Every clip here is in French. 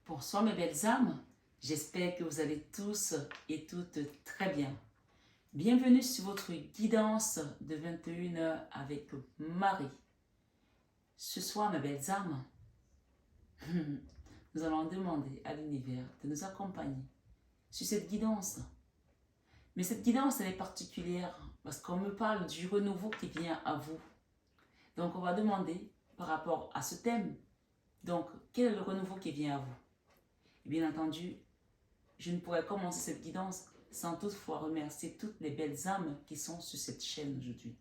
Bonsoir mes belles âmes, j'espère que vous allez tous et toutes très bien. Bienvenue sur votre guidance de 21h avec Marie. Ce soir mes belles âmes, nous allons demander à l'univers de nous accompagner sur cette guidance. Mais cette guidance elle est particulière parce qu'on me parle du renouveau qui vient à vous. Donc on va demander par rapport à ce thème, donc quel est le renouveau qui vient à vous? Et bien entendu, je ne pourrais commencer cette guidance sans toutefois remercier toutes les belles âmes qui sont sur cette chaîne aujourd'hui.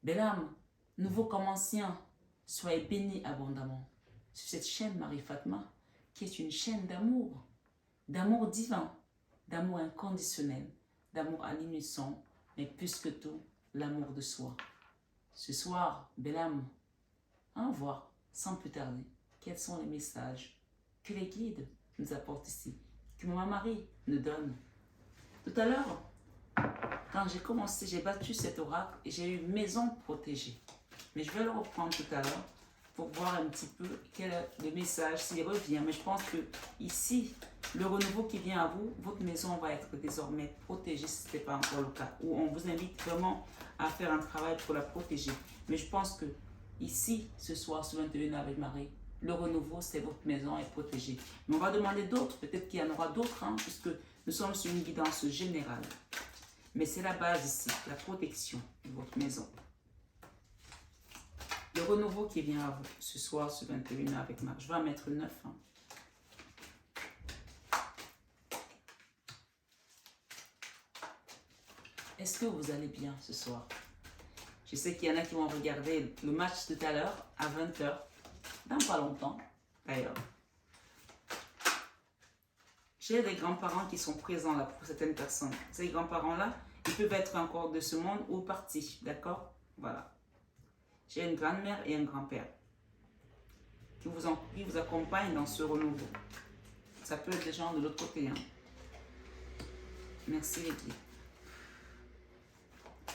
Belles âmes, nouveaux comme anciens, soyez bénis abondamment sur cette chaîne Marie-Fatma, qui est une chaîne d'amour divin, d'amour inconditionnel, d'amour à l'unisson, mais plus que tout, l'amour de soi. Ce soir, belle âme, allons voir, sans plus tarder, quels sont les messages que les guides nous apportent ici, que Maman Marie nous donne. Tout à l'heure, quand j'ai commencé, j'ai battu cet oracle et j'ai eu maison protégée. Mais je vais le reprendre tout à l'heure pour voir un petit peu quel est le message, s'il revient. Mais je pense que ici, le renouveau qui vient à vous, votre maison va être désormais protégée si ce n'était pas encore le cas. Ou on vous invite vraiment à faire un travail pour la protéger. Mais je pense que ici, ce soir, sur 21 avec Marie, le renouveau, c'est votre maison est protégée. Mais on va demander d'autres, peut-être qu'il y en aura d'autres, puisque nous sommes sur une guidance générale. Mais c'est la base ici, la protection de votre maison. Le renouveau qui vient à vous ce soir sur 21 avec Marie. Je vais en mettre 9. Est-ce que vous allez bien ce soir? Je sais qu'il y en a qui vont regarder le match tout à l'heure à 20h. Dans pas longtemps, d'ailleurs. J'ai des grands-parents qui sont présents là pour certaines personnes. Ces grands-parents-là, ils peuvent être encore de ce monde ou partis, d'accord? Voilà. J'ai une grand-mère et un grand-père qui vous accompagnent dans ce renouveau. Ça peut être des gens de l'autre côté. Merci les guides.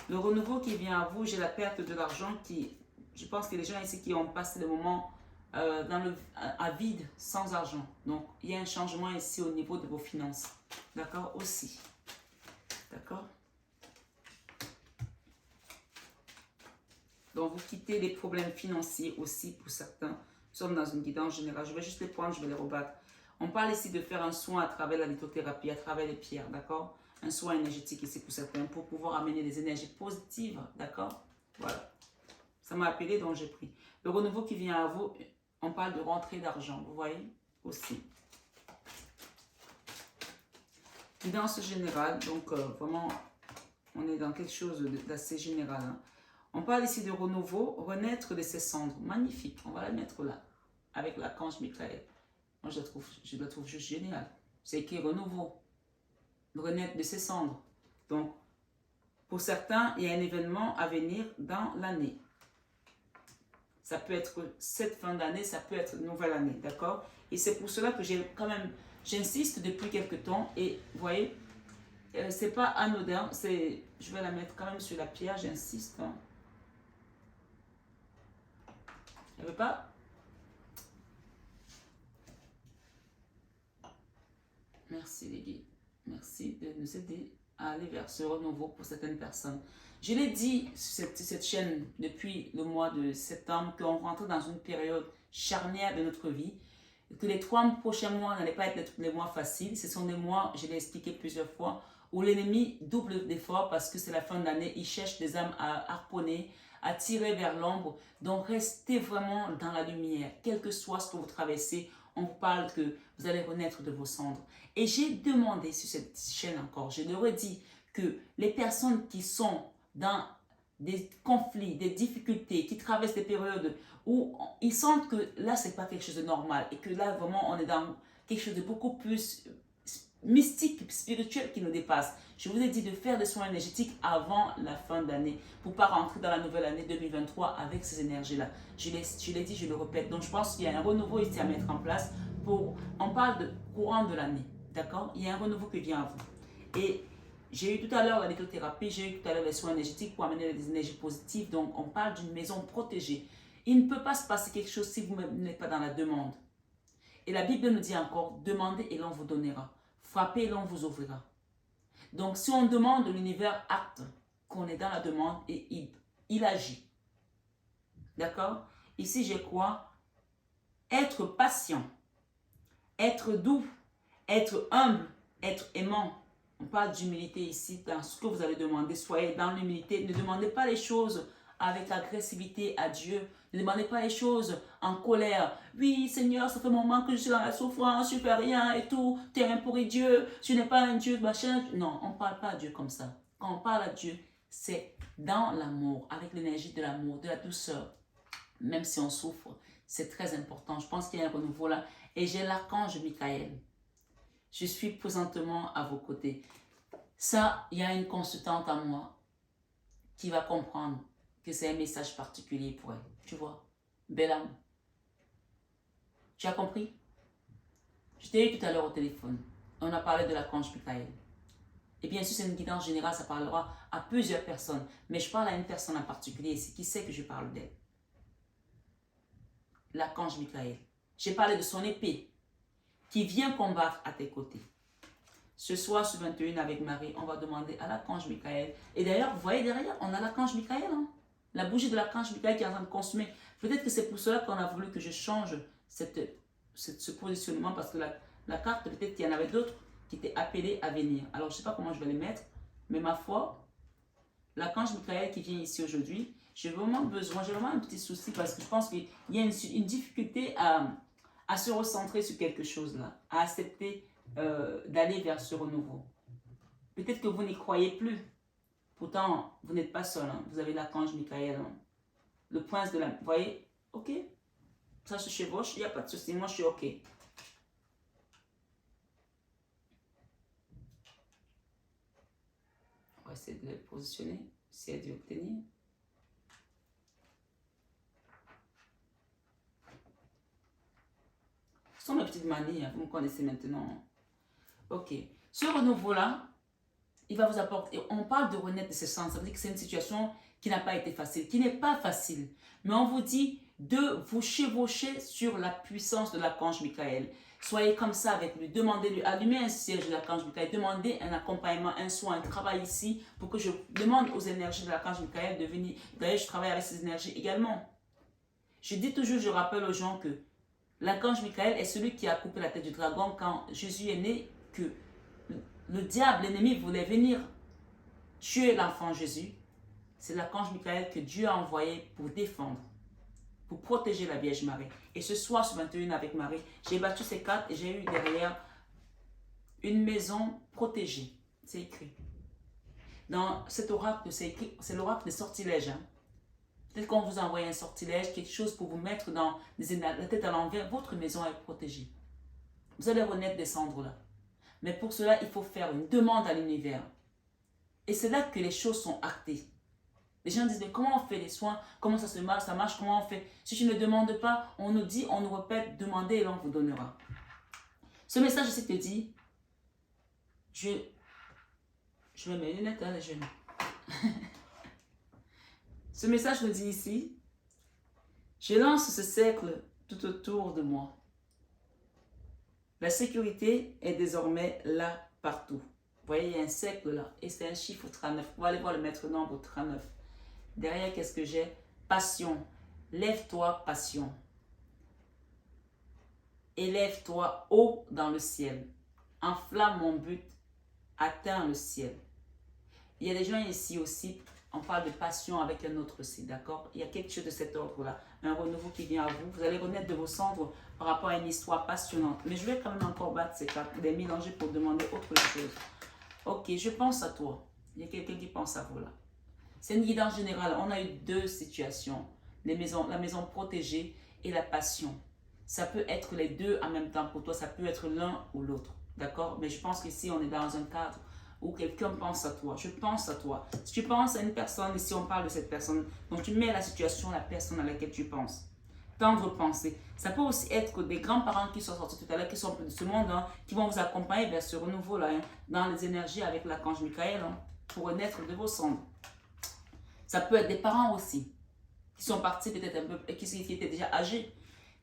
Le renouveau qui vient à vous, j'ai la perte de l'argent qui... Je pense que les gens ici qui ont passé le moment à vide, sans argent. Donc, il y a un changement ici au niveau de vos finances. D'accord? Aussi. D'accord? Donc, vous quittez les problèmes financiers aussi pour certains. Nous sommes dans une guidance générale. Je vais juste les prendre, je vais les rebattre. On parle ici de faire un soin à travers la lithothérapie, à travers les pierres. D'accord? Un soin énergétique ici pour certains, pour pouvoir amener des énergies positives. D'accord? Voilà. Ça m'a appelé, donc j'ai pris. Le renouveau qui vient à vous, on parle de rentrée d'argent, vous voyez, aussi. Guidance générale, donc vraiment, on est dans quelque chose d'assez général. On parle ici de renouveau, renaître de ses cendres. Magnifique, on va la mettre là, avec l'archange Michael. Moi, je la trouve juste géniale. C'est écrit renouveau, renaître de ses cendres. Donc, pour certains, il y a un événement à venir dans l'année. Ça peut être cette fin d'année, ça peut être nouvelle année, d'accord? Et c'est pour cela que j'insiste depuis quelques temps. Et vous voyez, c'est pas anodin. Je vais la mettre quand même sur la pierre, j'insiste. Elle veut pas? Merci les guides. Merci de nous aider à aller vers ce renouveau pour certaines personnes. Je l'ai dit sur cette chaîne depuis le mois de septembre qu'on rentrait dans une période charnière de notre vie, que les 3 prochains mois n'allaient pas être les mois faciles. Ce sont des mois, je l'ai expliqué plusieurs fois, où l'ennemi double d'efforts parce que c'est la fin d'année. Il cherche des âmes à harponner, à tirer vers l'ombre. Donc restez vraiment dans la lumière, quel que soit ce que vous traversez. On vous parle que vous allez renaître de vos cendres. Et j'ai demandé sur cette chaîne encore, je le redis, que les personnes qui sont dans des conflits, des difficultés, qui traversent des périodes où ils sentent que là, ce n'est pas quelque chose de normal et que là, vraiment, on est dans quelque chose de beaucoup plus mystique, spirituel qui nous dépasse. Je vous ai dit de faire des soins énergétiques avant la fin d'année pour ne pas rentrer dans la nouvelle année 2023 avec ces énergies-là. Je l'ai dit, je le répète. Donc, je pense qu'il y a un renouveau ici à mettre en place. On parle de courant de l'année, d'accord? Il y a un renouveau qui vient à vous. Et j'ai eu tout à l'heure la lithothérapie, j'ai eu tout à l'heure les soins énergétiques pour amener des énergies positives. Donc, on parle d'une maison protégée. Il ne peut pas se passer quelque chose si vous n'êtes pas dans la demande. Et la Bible nous dit encore, demandez et l'on vous donnera. Frappez et l'on vous ouvrira. Donc, si on demande, l'univers acte qu'on est dans la demande et il agit. D'accord? Ici, j'ai quoi? Être patient, être doux, être humble, être aimant. On parle d'humilité ici, dans ce que vous allez demander. Soyez dans l'humilité. Ne demandez pas les choses avec agressivité à Dieu. Ne demandez pas les choses en colère. Oui, Seigneur, ça fait un moment que je suis dans la souffrance, je ne fais rien et tout. Tu es un pourri Dieu, tu n'es pas un Dieu, machin. Non, on ne parle pas à Dieu comme ça. Quand on parle à Dieu, c'est dans l'amour, avec l'énergie de l'amour, de la douceur. Même si on souffre, c'est très important. Je pense qu'il y a un renouveau là. Et j'ai l'archange Michael. Je suis présentement à vos côtés. Ça, il y a une consultante à moi qui va comprendre que c'est un message particulier pour elle. Tu vois, belle âme. Tu as compris? Je t'ai eu tout à l'heure au téléphone. On a parlé de l'archange Michael. Et bien sûr, c'est une guidance générale, ça parlera à plusieurs personnes. Mais je parle à une personne en particulier ici qui sait que je parle d'elle. L'archange Michael. J'ai parlé de son épée qui vient combattre à tes côtés. Ce soir, sur 21 avec Marie, on va demander à l'archange Michael. Et d'ailleurs, vous voyez derrière, on a l'archange Michael. Hein? La bougie de l'archange Michael qui est en train de consumer. Peut-être que c'est pour cela qu'on a voulu que je change ce positionnement parce que la carte, peut-être qu'il y en avait d'autres qui étaient appelés à venir. Alors, je ne sais pas comment je vais les mettre, mais ma foi, l'archange Michael qui vient ici aujourd'hui, j'ai vraiment besoin, j'ai vraiment un petit souci parce que je pense qu'il y a une difficulté à se recentrer sur quelque chose là, à accepter d'aller vers ce renouveau. Peut-être que vous n'y croyez plus. Pourtant, vous n'êtes pas seul. Hein. Vous avez l'archange Michael. Hein. Le prince de la... Vous voyez? Ok. Ça se chevauche. Il n'y a pas de souci. Moi, je suis ok. On va essayer de le positionner. Essayer de l'obtenir. Ce sont mes petites manies. Hein. Vous me connaissez maintenant. Ok. Ce renouveau-là, il va vous apporter, on parle de renaître de ses sens, ça veut dire que c'est une situation qui n'a pas été facile, qui n'est pas facile, mais on vous dit de vous chevaucher sur la puissance de l'archange Michael. Soyez comme ça avec lui, demandez-lui, allumez un siège de l'archange Michael, demandez un accompagnement, un soin, un travail ici, pour que je demande aux énergies de l'archange Michael de venir. D'ailleurs, je travaille avec ces énergies également. Je dis toujours, je rappelle aux gens que l'archange Michael est celui qui a coupé la tête du dragon quand Jésus est né, que le diable, l'ennemi, voulait venir tuer l'enfant Jésus. C'est l'archange Michael que Dieu a envoyé pour défendre, pour protéger la Vierge Marie. Et ce soir, sur 21 avec Marie, j'ai battu ces cartes et j'ai eu derrière une maison protégée. C'est écrit. Dans cet oracle, c'est l'oracle des sortilèges. Hein. Peut-être qu'on vous envoie un sortilège, quelque chose pour vous mettre dans la tête à l'envers. Votre maison est protégée. Vous allez renaître des cendres là. Mais pour cela, il faut faire une demande à l'univers. Et c'est là que les choses sont actées. Les gens disent, mais comment on fait les soins? Comment ça marche? Comment on fait? Si tu ne demandes pas, on nous dit, on nous répète, demandez et l'on vous donnera. Ce message ici te dit, je mets mes lunettes à les genoux. Ce message nous dit ici, je lance ce cercle tout autour de moi. La sécurité est désormais là partout. Vous voyez, il y a un cercle là. Et c'est un chiffre 39. Vous allez voir le maître nombre 39. Derrière, qu'est-ce que j'ai? Passion. Lève-toi, passion. Élève-toi haut dans le ciel. Enflamme mon but. Atteins le ciel. Il y a des gens ici aussi, on parle de passion avec un autre aussi, d'accord? Il y a quelque chose de cet ordre-là. Un renouveau qui vient à vous. Vous allez renaître de vos cendres par rapport à une histoire passionnante. Mais je vais quand même encore battre ces cartes, les mélanger pour demander autre chose. Ok, je pense à toi. Il y a quelqu'un qui pense à vous là. C'est une guidance générale. On a eu deux situations. La maison protégée et la passion. Ça peut être les deux en même temps pour toi. Ça peut être l'un ou l'autre. D'accord? Mais je pense qu'ici, on est dans un cadre où quelqu'un pense à toi. Je pense à toi. Si tu penses à une personne, ici on parle de cette personne, donc tu mets la situation, la personne à laquelle tu penses. Tendre pensée. Ça peut aussi être des grands-parents qui sont sortis tout à l'heure, qui sont de ce monde, hein, qui vont vous accompagner vers ce renouveau-là, hein, dans les énergies avec l'archange Michael, hein, pour renaître de vos cendres. Ça peut être des parents aussi, qui sont partis peut-être un peu, qui étaient déjà âgés.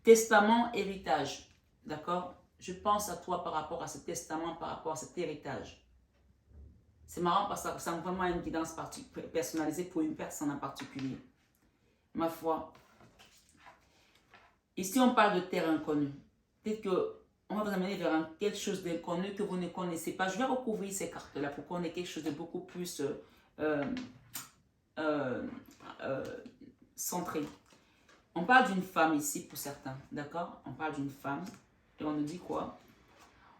Testament, héritage. d'accord? Je pense à toi par rapport à ce testament, par rapport à cet héritage. C'est marrant parce que ça ressemble vraiment à une guidance personnalisée pour une personne en particulier. Ma foi, ici on parle de terre inconnue. Peut-être qu'on va vous amener vers quelque chose d'inconnu que vous ne connaissez pas. Je vais recouvrir ces cartes-là pour qu'on ait quelque chose de beaucoup plus centré. On parle d'une femme ici pour certains, d'accord? On parle d'une femme et on nous dit quoi?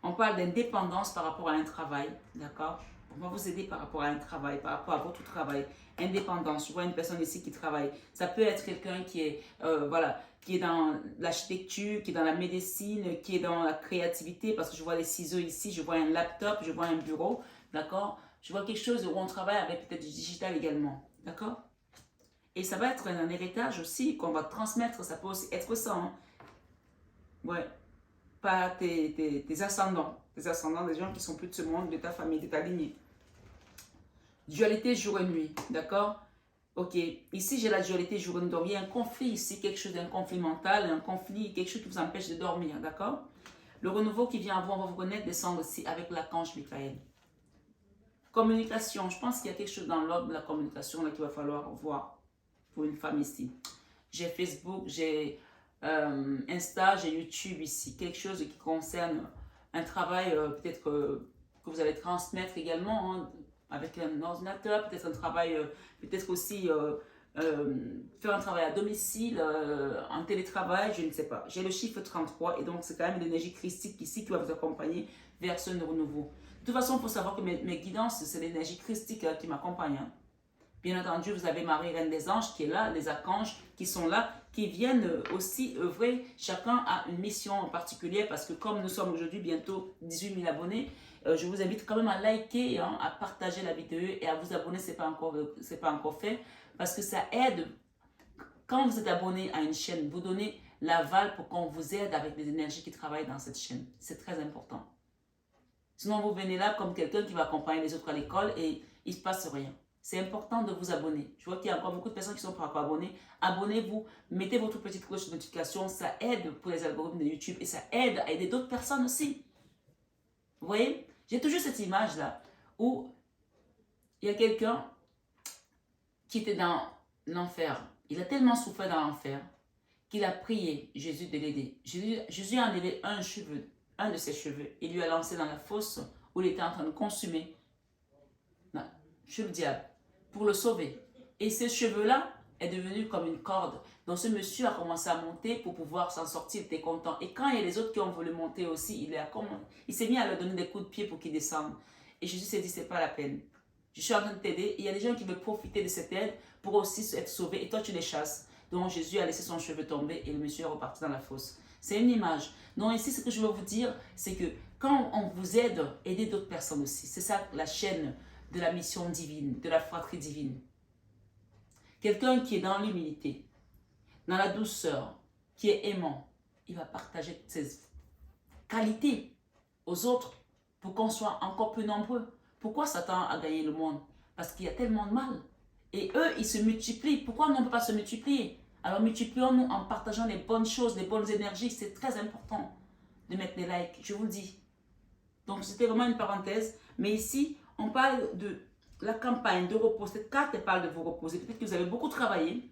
On parle d'indépendance par rapport à un travail, d'accord? On va vous aider par rapport à un travail, par rapport à votre travail. Indépendance, je vois une personne ici qui travaille. Ça peut être quelqu'un qui est, voilà, qui est dans l'architecture, qui est dans la médecine, qui est dans la créativité, parce que je vois les ciseaux ici, je vois un laptop, je vois un bureau, d'accord? Je vois quelque chose où on travaille avec peut-être du digital également, d'accord? Et ça va être un héritage aussi qu'on va transmettre, ça peut aussi être ça, hein? Ouais, pas tes ascendants, des gens qui sont plus de ce monde, de ta famille, de ta lignée. Dualité jour et nuit, d'accord? Ok, ici j'ai la dualité jour et nuit, donc il y a un conflit ici, quelque chose d'un conflit mental, un conflit, quelque chose qui vous empêche de dormir, d'accord? Le renouveau qui vient à vous, on va vous connaître, descendre aussi avec l'archange Michael. Communication, je pense qu'il y a quelque chose dans l'ordre de la communication là qu'il va falloir voir pour une femme ici. J'ai Facebook, j'ai Insta, j'ai YouTube ici, quelque chose qui concerne un travail peut-être que vous allez transmettre également, hein, avec un ordinateur, peut-être un travail, peut-être aussi faire un travail à domicile, en télétravail, je ne sais pas. J'ai le chiffre 33 et donc c'est quand même l'énergie christique ici qui va vous accompagner vers ce renouveau. De toute façon, il faut savoir que mes guidances, c'est l'énergie christique qui m'accompagne, hein. Bien entendu, vous avez Marie, Reine des Anges, qui est là, les archanges qui sont là, qui viennent aussi œuvrer. Chacun a une mission particulière parce que comme nous sommes aujourd'hui bientôt 18 000 abonnés, je vous invite quand même à liker, hein, à partager la vidéo et à vous abonner, ce n'est pas encore fait, parce que ça aide. Quand vous êtes abonné à une chaîne, vous donnez l'aval pour qu'on vous aide avec des énergies qui travaillent dans cette chaîne. C'est très important. Sinon, vous venez là comme quelqu'un qui va accompagner les autres à l'école et il ne se passe rien. C'est important de vous abonner. Je vois qu'il y a encore beaucoup de personnes qui sont pas encore abonnées. Abonnez-vous, mettez votre petite cloche de notification. Ça aide pour les algorithmes de YouTube et ça aide à aider d'autres personnes aussi. Vous voyez? J'ai toujours cette image-là où il y a quelqu'un qui était dans l'enfer. Il a tellement souffert dans l'enfer qu'il a prié Jésus de l'aider. Jésus a enlevé un de ses cheveux et lui a lancé dans la fosse où il était en train de consumer chez le diable pour le sauver. Et ce cheveu-là est devenu comme une corde. Donc ce monsieur a commencé à monter pour pouvoir s'en sortir, il était content. Et quand il y a les autres qui ont voulu monter aussi, il s'est mis à leur donner des coups de pied pour qu'ils descendent. Et Jésus s'est dit, c'est pas la peine. Je suis en train de t'aider. Et il y a des gens qui veulent profiter de cette aide pour aussi être sauvés. Et toi, tu les chasses. Donc Jésus a laissé son cheveu tomber et le monsieur est reparti dans la fosse. C'est une image. Donc ici, ce que je veux vous dire, c'est que quand on vous aide, aidez d'autres personnes aussi. C'est ça la chaîne de la mission divine, de la fratrie divine. Quelqu'un qui est dans l'humilité, dans la douceur, qui est aimant, il va partager ses qualités aux autres pour qu'on soit encore plus nombreux. Pourquoi Satan a gagné le monde? Parce qu'il y a tellement de mal. Et eux, ils se multiplient. Pourquoi on ne peut pas se multiplier? Alors multiplions-nous en partageant les bonnes choses, les bonnes énergies. C'est très important de mettre des likes, je vous le dis. Donc c'était vraiment une parenthèse. Mais ici, on parle de la campagne de repos. Cette carte, elle parle de vous reposer. Peut-être que vous avez beaucoup travaillé,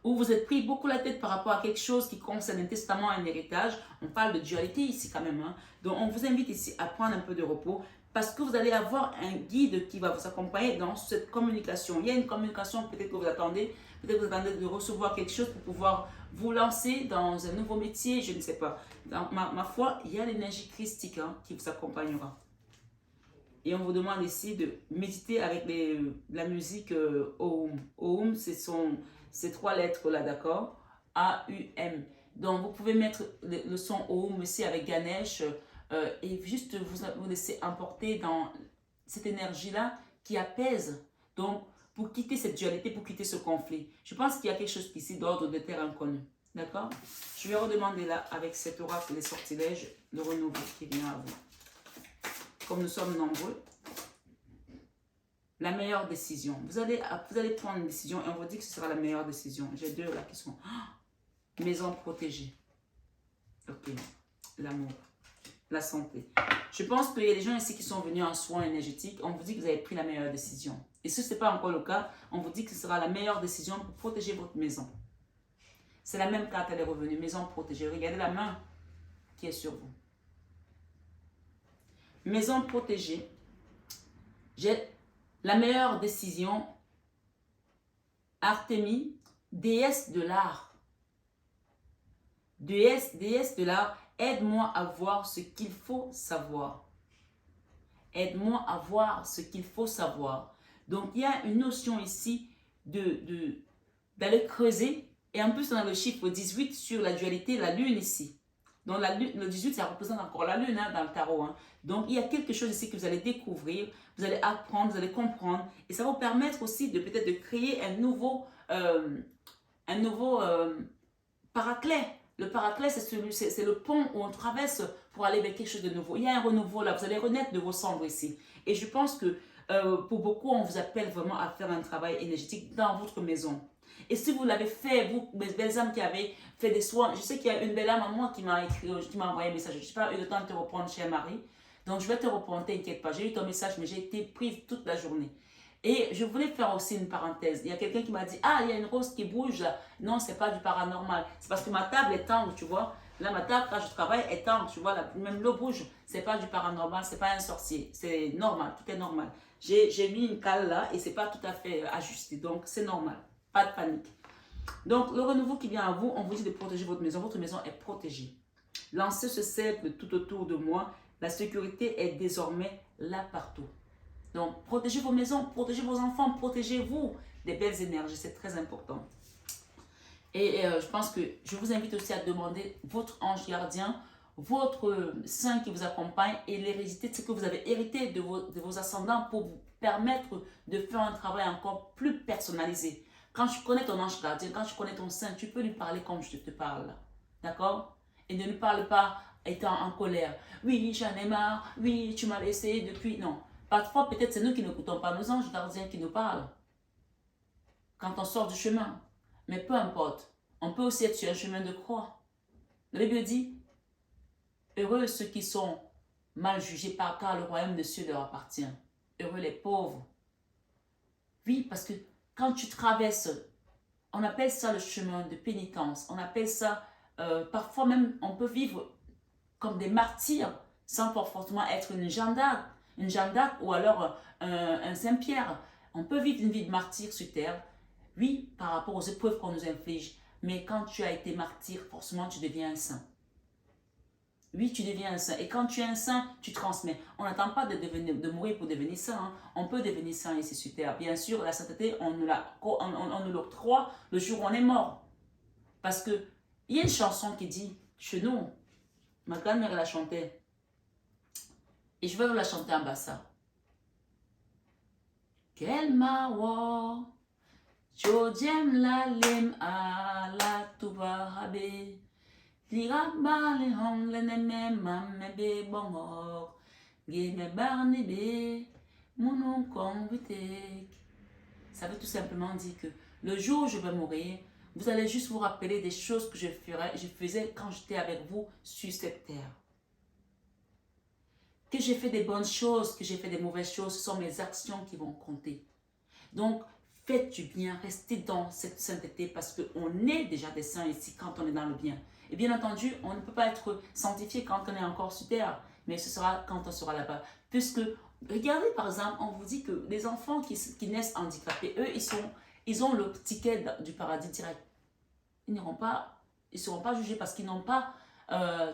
ou vous êtes pris beaucoup la tête par rapport à quelque chose qui concerne un testament, un héritage. On parle de dualité ici quand même, hein. Donc on vous invite ici à prendre un peu de repos parce que vous allez avoir un guide qui va vous accompagner dans cette communication. Il y a une communication peut-être que vous attendez. Peut-être que vous attendez de recevoir quelque chose pour pouvoir vous lancer dans un nouveau métier, je ne sais pas. Dans ma foi, il y a l'énergie christique, hein, qui vous accompagnera. Et on vous demande ici de méditer avec la musique Om. Om, c'est ces trois lettres-là, d'accord? A-U-M. Donc, vous pouvez mettre le son Om aussi avec Ganesh et juste vous laisser emporter dans cette énergie-là qui apaise. Donc, pour quitter cette dualité, pour quitter ce conflit. Je pense qu'il y a quelque chose ici d'ordre de terre inconnue. D'accord? Je vais redemander là, avec cet oracle des sortilèges, le renouveau qui vient à vous. Comme nous sommes nombreux, la meilleure décision. Vous allez prendre une décision et on vous dit que ce sera la meilleure décision. J'ai deux là qui sont maison protégée. Ok. l'amour, la santé. Je pense qu'il y a des gens ici qui sont venus en soins énergétiques. On vous dit que vous avez pris la meilleure décision. Et si ce n'est pas encore le cas, on vous dit que ce sera la meilleure décision pour protéger votre maison. C'est la même carte, elle est revenue. Maison protégée. Regardez la main qui est sur vous. Maison protégée. J'ai la meilleure décision. Artémis, déesse de l'art. Déesse de l'art, aide-moi à voir ce qu'il faut savoir. Aide-moi à voir ce qu'il faut savoir. Donc, il y a une notion ici d'aller creuser. Et en plus, on a le chiffre 18 sur la dualité, la lune ici. Donc, le 18, ça représente encore la lune dans le tarot. Hein. Donc, il y a quelque chose ici que vous allez découvrir, vous allez apprendre, vous allez comprendre. Et ça va vous permettre aussi de peut-être de créer un nouveau paraclet. Le paraclet, c'est le pont où on traverse pour aller vers quelque chose de nouveau. Il y a un renouveau là, vous allez renaître de vos cendres ici. Et je pense que pour beaucoup, on vous appelle vraiment à faire un travail énergétique dans votre maison. Et si vous l'avez fait, vous, mes belles âmes qui avez fait des soins, je sais qu'il y a une belle âme à moi qui m'a écrit, qui m'a envoyé un message. Je n'ai pas eu le temps de te reprendre, chère Marie. Donc, je vais te reprendre, t'inquiète pas. J'ai eu ton message, mais j'ai été prise toute la journée. Et je voulais faire aussi une parenthèse. Il y a quelqu'un qui m'a dit, ah, il y a une rose qui bouge. Non, ce n'est pas du paranormal. C'est parce que ma table est tendre, tu vois. Là, ma table, quand je travaille, est tendre, tu vois. Même l'eau bouge. Ce n'est pas du paranormal, ce n'est pas un sorcier. C'est normal, tout est normal. J'ai mis une cale là et ce n'est pas tout à fait ajusté. Donc, c'est normal. Pas de panique. Donc, le renouveau qui vient à vous, on vous dit de protéger votre maison. Votre maison est protégée. Lancez ce cercle tout autour de moi. La sécurité est désormais là partout. Donc, protégez vos maisons, protégez vos enfants, protégez-vous des belles énergies. C'est très important. Et je pense que je vous invite aussi à demander votre ange gardien, votre saint qui vous accompagne et l'hérédité de ce que vous avez hérité de vos ascendants pour vous permettre de faire un travail encore plus personnalisé. Quand tu connais ton ange gardien, quand tu connais ton saint, tu peux lui parler comme je te parle. D'accord? Et ne lui parle pas étant en colère. Oui, j'en ai marre. Oui, tu m'as laissé depuis. Non. Parfois, peut-être c'est nous qui n'écoutons pas nos anges gardiens qui nous parlent. Quand on sort du chemin. Mais peu importe. On peut aussi être sur un chemin de croix. La Bible dit, heureux ceux qui sont mal jugés car le royaume des cieux leur appartient. Heureux les pauvres. Oui, parce que quand tu traverses, on appelle ça le chemin de pénitence. On appelle ça, parfois même, on peut vivre comme des martyrs sans forcément être une Jeanne d'Arc ou alors un Saint-Pierre. On peut vivre une vie de martyr sur terre, oui, par rapport aux épreuves qu'on nous inflige. Mais quand tu as été martyr, forcément, tu deviens un saint. Oui, tu deviens un saint. Et quand tu es un saint, tu transmets. On n'attend pas de mourir pour devenir saint. Hein. On peut devenir saint ici sur terre. Bien sûr, la sainteté, on nous l'octroie le jour où on est mort. Parce qu'il y a une chanson qui dit, chez nous, ma grand-mère la chantait. Et je vais vous la chanter en bassa. Quel mawa, jodiem la lem a la tubahabe. Liraba le hong le neme mame be bongor. Geme barne be, mounou konvitek. Ça veut tout simplement dire que le jour où je vais mourir, vous allez juste vous rappeler des choses que je faisais quand j'étais avec vous sur cette terre. Que j'ai fait des bonnes choses, que j'ai fait des mauvaises choses, ce sont mes actions qui vont compter. Donc, faites du bien, restez dans cette sainteté parce qu'on est déjà des saints ici quand on est dans le bien. Et bien entendu, on ne peut pas être sanctifié quand on est encore sur terre, mais ce sera quand on sera là-bas. Puisque, regardez par exemple, on vous dit que les enfants qui naissent handicapés, eux, ils ont le ticket du paradis direct. Ils ne seront pas jugés parce qu'ils n'ont pas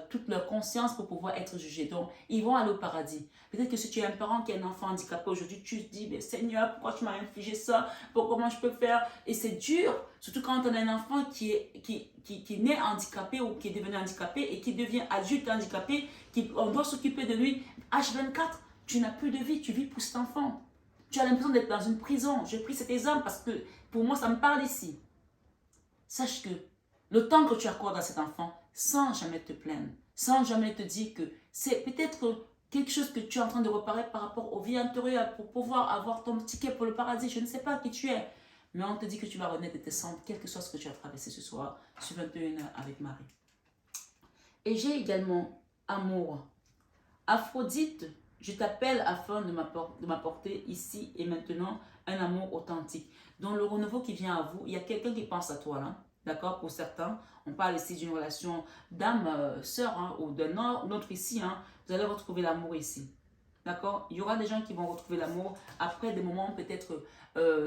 toute leur conscience pour pouvoir être jugés. Donc, ils vont aller au paradis. Peut-être que si tu es un parent qui a un enfant handicapé aujourd'hui, tu te dis, mais Seigneur, pourquoi tu m'as infligé ça? Comment je peux faire? Et c'est dur, surtout quand on a un enfant qui naît handicapé ou qui est devenu handicapé et qui devient adulte handicapé, on doit s'occuper de lui. H24, tu n'as plus de vie, tu vis pour cet enfant. Tu as l'impression d'être dans une prison. J'ai pris cet exemple parce que pour moi, ça me parle ici. Sache que le temps que tu accordes à cet enfant, sans jamais te plaindre, sans jamais te dire que c'est peut-être quelque chose que tu es en train de réparer par rapport aux vies antérieures pour pouvoir avoir ton ticket pour le paradis. Je ne sais pas qui tu es, mais on te dit que tu vas renaître de tes cendres, quel que soit ce que tu as traversé ce soir, sur 21h avec Marie. Et j'ai également amour. Aphrodite, je t'appelle afin de m'apporter ici et maintenant un amour authentique. Dans le renouveau qui vient à vous, il y a quelqu'un qui pense à toi là. D'accord? Pour certains, on parle ici d'une relation d'âme, sœur, hein, ou d'un autre ici. Hein, vous allez retrouver l'amour ici. D'accord? Il y aura des gens qui vont retrouver l'amour après des moments peut-être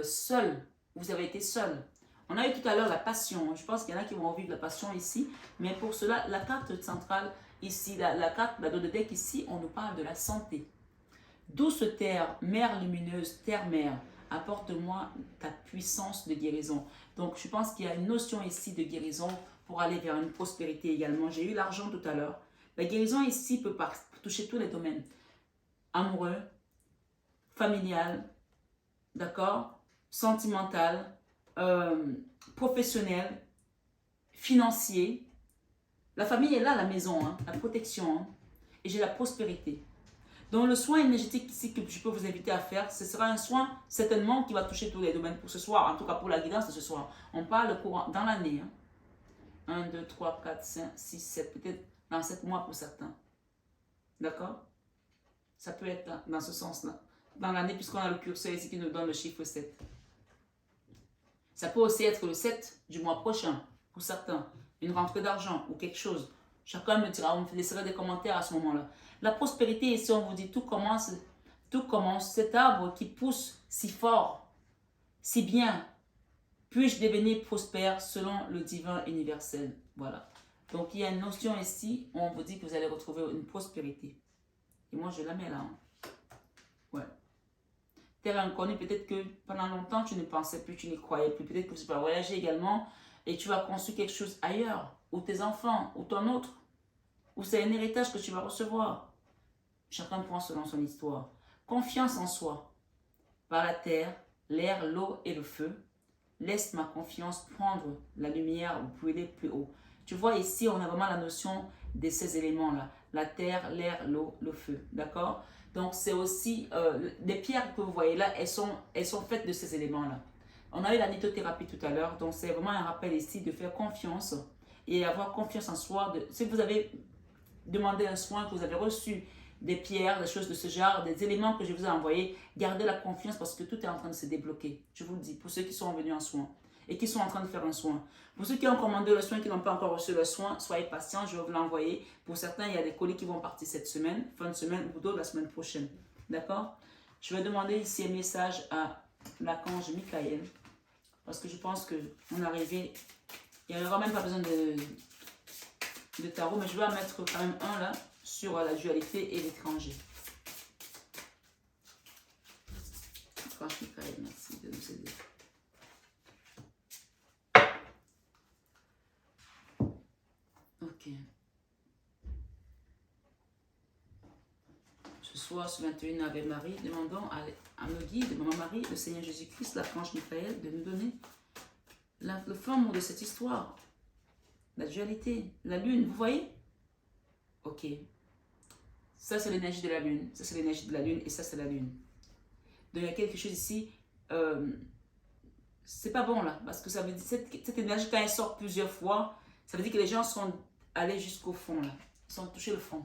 seuls. Vous avez été seul. On a eu tout à l'heure la passion. Je pense qu'il y en a qui vont vivre la passion ici. Mais pour cela, la carte centrale ici, la carte, la dos de deck ici, on nous parle de la santé. Douce terre, mer lumineuse, terre-mère, apporte-moi ta puissance de guérison. Donc, je pense qu'il y a une notion ici de guérison pour aller vers une prospérité également. J'ai eu l'argent tout à l'heure. La guérison ici peut toucher tous les domaines. Amoureux, familial, d'accord, sentimental, professionnel, financier. La famille est là, la maison, hein, la protection. Hein, et j'ai la prospérité. Donc le soin énergétique ici que je peux vous inviter à faire, ce sera un soin certainement qui va toucher tous les domaines pour ce soir, en tout cas pour la guidance de ce soir. On parle courant dans l'année. Hein. 1, 2, 3, 4, 5, 6, 7, peut-être dans 7 mois pour certains. D'accord? Ça peut être dans ce sens-là. Dans l'année, puisqu'on a le curseur ici qui nous donne le chiffre 7. Ça peut aussi être le 7 du mois prochain, pour certains. Une rentrée d'argent ou quelque chose. Chacun me dira, on me laissera des commentaires à ce moment-là. La prospérité, ici, on vous dit, tout commence, cet arbre qui pousse si fort, si bien. Puis-je devenir prospère selon le divin universel? Voilà. Donc, il y a une notion ici où on vous dit que vous allez retrouver une prospérité. Et moi, je la mets là. Hein. Ouais. Terre inconnue, peut-être que pendant longtemps, tu ne pensais plus, tu n'y croyais plus. Peut-être que tu vas voyager également et tu vas construire quelque chose ailleurs. Ou tes enfants, ou ton autre. Ou c'est un héritage que tu vas recevoir. Chacun prend selon son histoire. Confiance en soi. Par la terre, l'air, l'eau et le feu. Laisse ma confiance prendre la lumière ou brûler plus haut. Tu vois ici, on a vraiment la notion de ces éléments-là. La terre, l'air, l'eau, le feu. D'accord? Donc, c'est aussi les pierres que vous voyez là, elles sont faites de ces éléments-là. On a eu la lithothérapie tout à l'heure. Donc, c'est vraiment un rappel ici de faire confiance et avoir confiance en soi. Si vous avez demandé un soin, que vous avez reçu des pierres, des choses de ce genre, des éléments que je vous ai envoyés, gardez la confiance parce que tout est en train de se débloquer. Je vous le dis, pour ceux qui sont venus en soin et qui sont en train de faire un soin. Pour ceux qui ont commandé le soin, qui n'ont pas encore reçu le soin, soyez patients, je vais vous l'envoyer. Pour certains, il y a des colis qui vont partir cette semaine, fin de semaine, ou d'autres la semaine prochaine. D'accord? Je vais demander ici un message à l'archange Michael parce que je pense qu'on est arrivé, il n'y aura même pas besoin de tarot, mais je vais en mettre quand même un là sur la dualité et l'étranger. Archange Michael, merci de nous aider. Ok. Ce soir, ce 21 Ave Marie, demandons à nos guides, Maman Marie, le Seigneur Jésus-Christ, l'archange Michael, de nous donner le fond de cette histoire. La dualité, la lune, vous voyez? Ok. Ça, c'est l'énergie de la lune. Ça, c'est l'énergie de la lune et ça, c'est la lune. Donc, il y a quelque chose ici. C'est pas bon là. Parce que ça veut dire cette énergie, quand elle sort plusieurs fois, ça veut dire que les gens sont allés jusqu'au fond là. Ils ont touché le fond.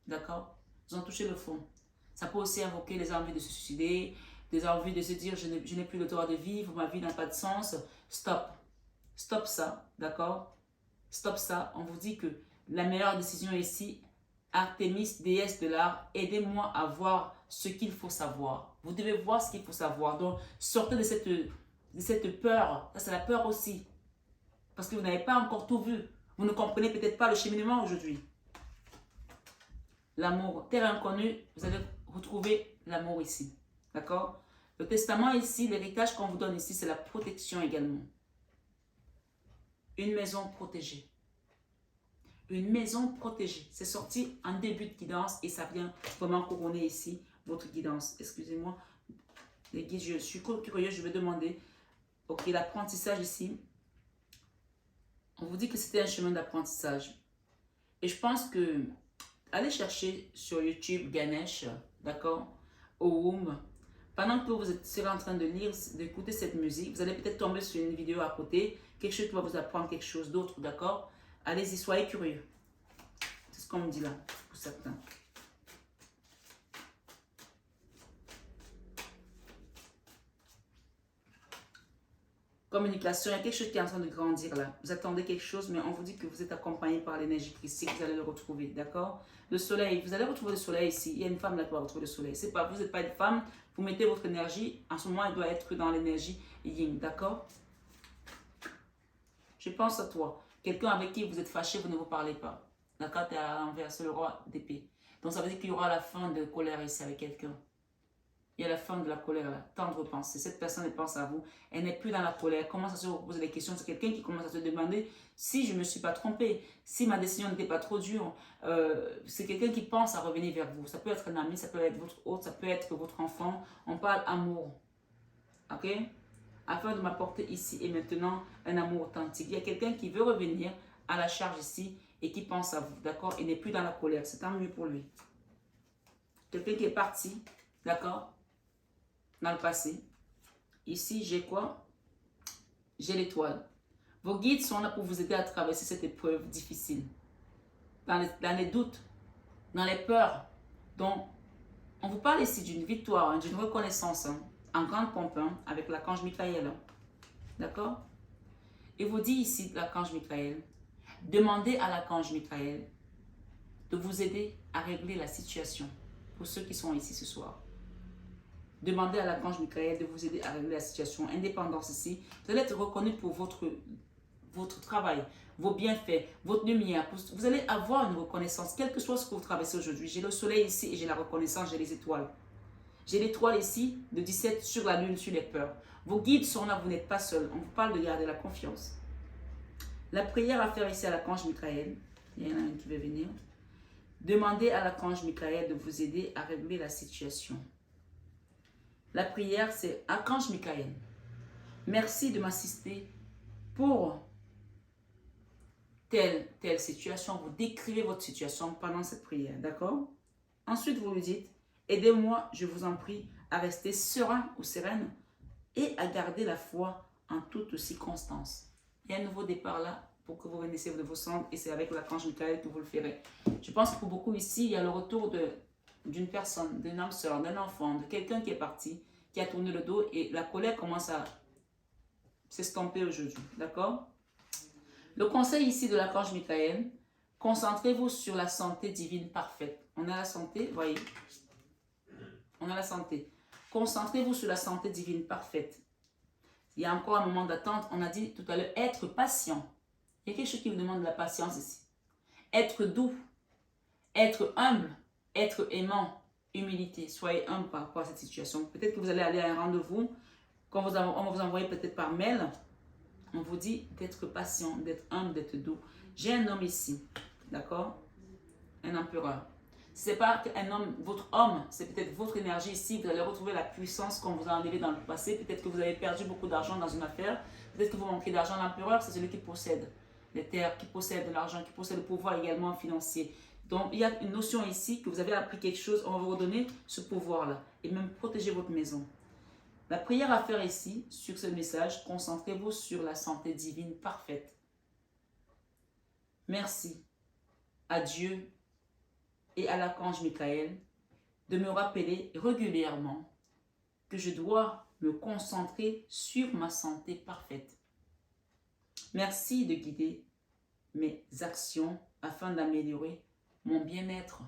D'accord? Ils ont touché le fond. Ça peut aussi invoquer des envies de se suicider, des envies de se dire je n'ai plus le droit de vivre, ma vie n'a pas de sens. Stop. Stop ça. D'accord? Stop ça. On vous dit que la meilleure décision ici, Artémis, déesse de l'art, aidez-moi à voir ce qu'il faut savoir. Vous devez voir ce qu'il faut savoir. Donc, sortez de cette peur. Ça, c'est la peur aussi. Parce que vous n'avez pas encore tout vu. Vous ne comprenez peut-être pas le cheminement aujourd'hui. L'amour, terre inconnue, vous allez retrouver l'amour ici. D'accord? Le testament ici, l'héritage qu'on vous donne ici, c'est la protection également. Une maison protégée. Une maison protégée. C'est sorti en début de guidance et ça vient vraiment couronner ici votre guidance. Excusez-moi. Les guides, je suis curieux, je vais demander. Ok, l'apprentissage ici. On vous dit que c'était un chemin d'apprentissage. Et je pense que allez chercher sur YouTube Ganesh, d'accord, Om. Pendant que vous serez en train de lire, d'écouter cette musique, vous allez peut-être tomber sur une vidéo à côté, quelque chose qui va vous apprendre quelque chose d'autre, d'accord? Allez-y, soyez curieux. C'est ce ce qu'on me dit là, pour certains. Communication, il y a quelque chose qui est en train de grandir là. Vous attendez quelque chose, mais on vous dit que vous êtes accompagné par l'énergie christique, vous allez le retrouver, d'accord? Le soleil, vous allez retrouver le soleil ici. Il y a une femme là qui va retrouver le soleil. C'est pas, vous n'êtes pas une femme, vous mettez votre énergie. En ce moment, elle doit être dans l'énergie yin, d'accord? Je pense à toi. Quelqu'un avec qui vous êtes fâché, vous ne vous parlez pas. La carte est à l'envers, c'est le roi d'épée. Donc ça veut dire qu'il y aura la fin de colère ici avec quelqu'un. Il y a la fin de la colère là, tendre pensée. Cette personne elle pense à vous, elle n'est plus dans la colère, commence à se reposer des questions. C'est quelqu'un qui commence à se demander si je ne me suis pas trompée, si ma décision n'était pas trop dure. C'est quelqu'un qui pense à revenir vers vous. Ça peut être un ami, ça peut être votre hôte, ça peut être votre enfant. On parle amour. Ok? Afin de m'apporter ici et maintenant un amour authentique. Il y a quelqu'un qui veut revenir à la charge ici et qui pense à vous. D'accord? Il n'est plus dans la colère. C'est tant mieux pour lui. Quelqu'un qui est parti. D'accord? Dans le passé. Ici, j'ai quoi? J'ai l'étoile. Vos guides sont là pour vous aider à traverser cette épreuve difficile. Dans les doutes, dans les peurs. Donc, on vous parle ici d'une victoire, hein, d'une reconnaissance, hein, en grande pompe, hein, avec l'archange Michael. Hein. D'accord? Et vous dit ici, l'archange Michael, demandez à l'archange Michael de vous aider à régler la situation. Pour ceux qui sont ici ce soir. Demandez à l'archange Michael de vous aider à régler la situation. Indépendance ici. Vous allez être reconnu pour votre travail, vos bienfaits, votre lumière. Vous allez avoir une reconnaissance, quel que soit ce que vous traversez aujourd'hui. J'ai le soleil ici et j'ai la reconnaissance, j'ai les étoiles. J'ai l'étoile ici, de 17 sur la lune, sur les peurs. Vos guides sont là, vous n'êtes pas seul. On vous parle de garder la confiance. La prière à faire ici à l'archange Michael. Il y en a une qui veut venir. Demandez à l'archange Michael de vous aider à régler la situation. La prière, c'est archange Michael. Merci de m'assister pour telle situation. Vous décrivez votre situation pendant cette prière, d'accord? Ensuite, vous lui dites, aidez-moi, je vous en prie, à rester serein ou sereine et à garder la foi en toutes circonstances. Il y a un nouveau départ là pour que vous renaissiez de vos cendres et c'est avec l'archange Michael que vous le ferez. Je pense que pour beaucoup ici, il y a le retour d'une personne, d'une âme sœur, d'un enfant, de quelqu'un qui est parti, qui a tourné le dos et la colère commence à s'estomper aujourd'hui, d'accord? Le conseil ici de l'archange Michael, concentrez-vous sur la santé divine parfaite. On a la santé, voyez, on a la santé. Concentrez-vous sur la santé divine parfaite. Il y a encore un moment d'attente, on a dit tout à l'heure, être patient. Il y a quelque chose qui vous demande de la patience ici. Être doux, être humble, être aimant, humilité. Soyez humble par rapport à cette situation. Peut-être que vous allez aller à un rendez-vous, quand on va vous envoyer peut-être par mail, on vous dit d'être patient, d'être humble, d'être doux. J'ai un homme ici, d'accord? Un empereur. Ce n'est pas un homme, votre homme, c'est peut-être votre énergie ici. Vous allez retrouver la puissance qu'on vous a enlevée dans le passé. Peut-être que vous avez perdu beaucoup d'argent dans une affaire. Peut-être que vous manquez d'argent. L'empereur, c'est celui qui possède les terres, qui possède de l'argent, qui possède le pouvoir également financier. Donc, il y a une notion ici que vous avez appris quelque chose. On va vous redonner ce pouvoir-là. Et même protéger votre maison. La prière à faire ici, sur ce message, concentrez-vous sur la santé divine parfaite. Merci à Dieu et à l'archange Michael de me rappeler régulièrement que je dois me concentrer sur ma santé parfaite. Merci de guider mes actions afin d'améliorer mon bien-être.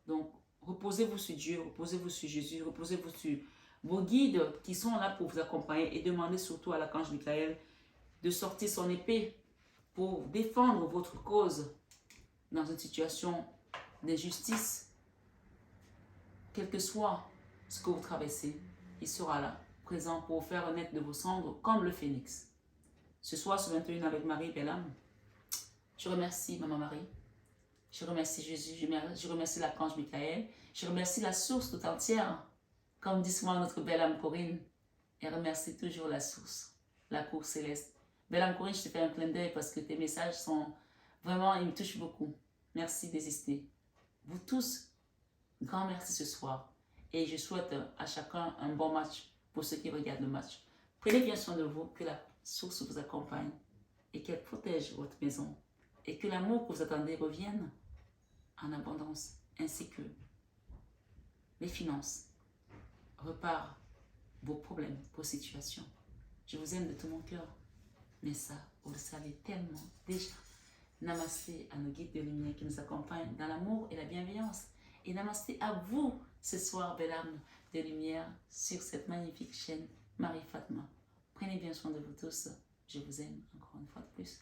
Donc, reposez-vous sur Dieu, reposez-vous sur Jésus, reposez-vous sur vos guides qui sont là pour vous accompagner et demandez surtout à l'archange Michael de sortir son épée pour défendre votre cause dans une situation d'injustice. Quel que soit ce que vous traversez, il sera là, présent pour vous faire renaître de vos cendres comme le phénix. Ce soir, ce 21 avec Marie, belle âme, je remercie Maman Marie, je remercie Jésus, je remercie l'archange Michael, je remercie la source tout entière, comme dit souvent notre belle âme Corinne, et remercie toujours la source, la cour céleste. Belle âme Corinne, je te fais un clin d'œil parce que tes messages sont vraiment, ils me touchent beaucoup. Merci d'exister. Vous tous, grand merci ce soir. Et je souhaite à chacun un bon match pour ceux qui regardent le match. Prenez bien soin de vous, que la source vous accompagne et qu'elle protège votre maison. Et que l'amour que vous attendez revienne en abondance, ainsi que les finances, repart vos problèmes, vos situations. Je vous aime de tout mon cœur, mais ça, vous le savez tellement déjà. Namasté à nos guides de lumière qui nous accompagnent dans l'amour et la bienveillance. Et namasté à vous ce soir, belle âme de lumière, sur cette magnifique chaîne Marie Fatma. Prenez bien soin de vous tous. Je vous aime encore une fois de plus.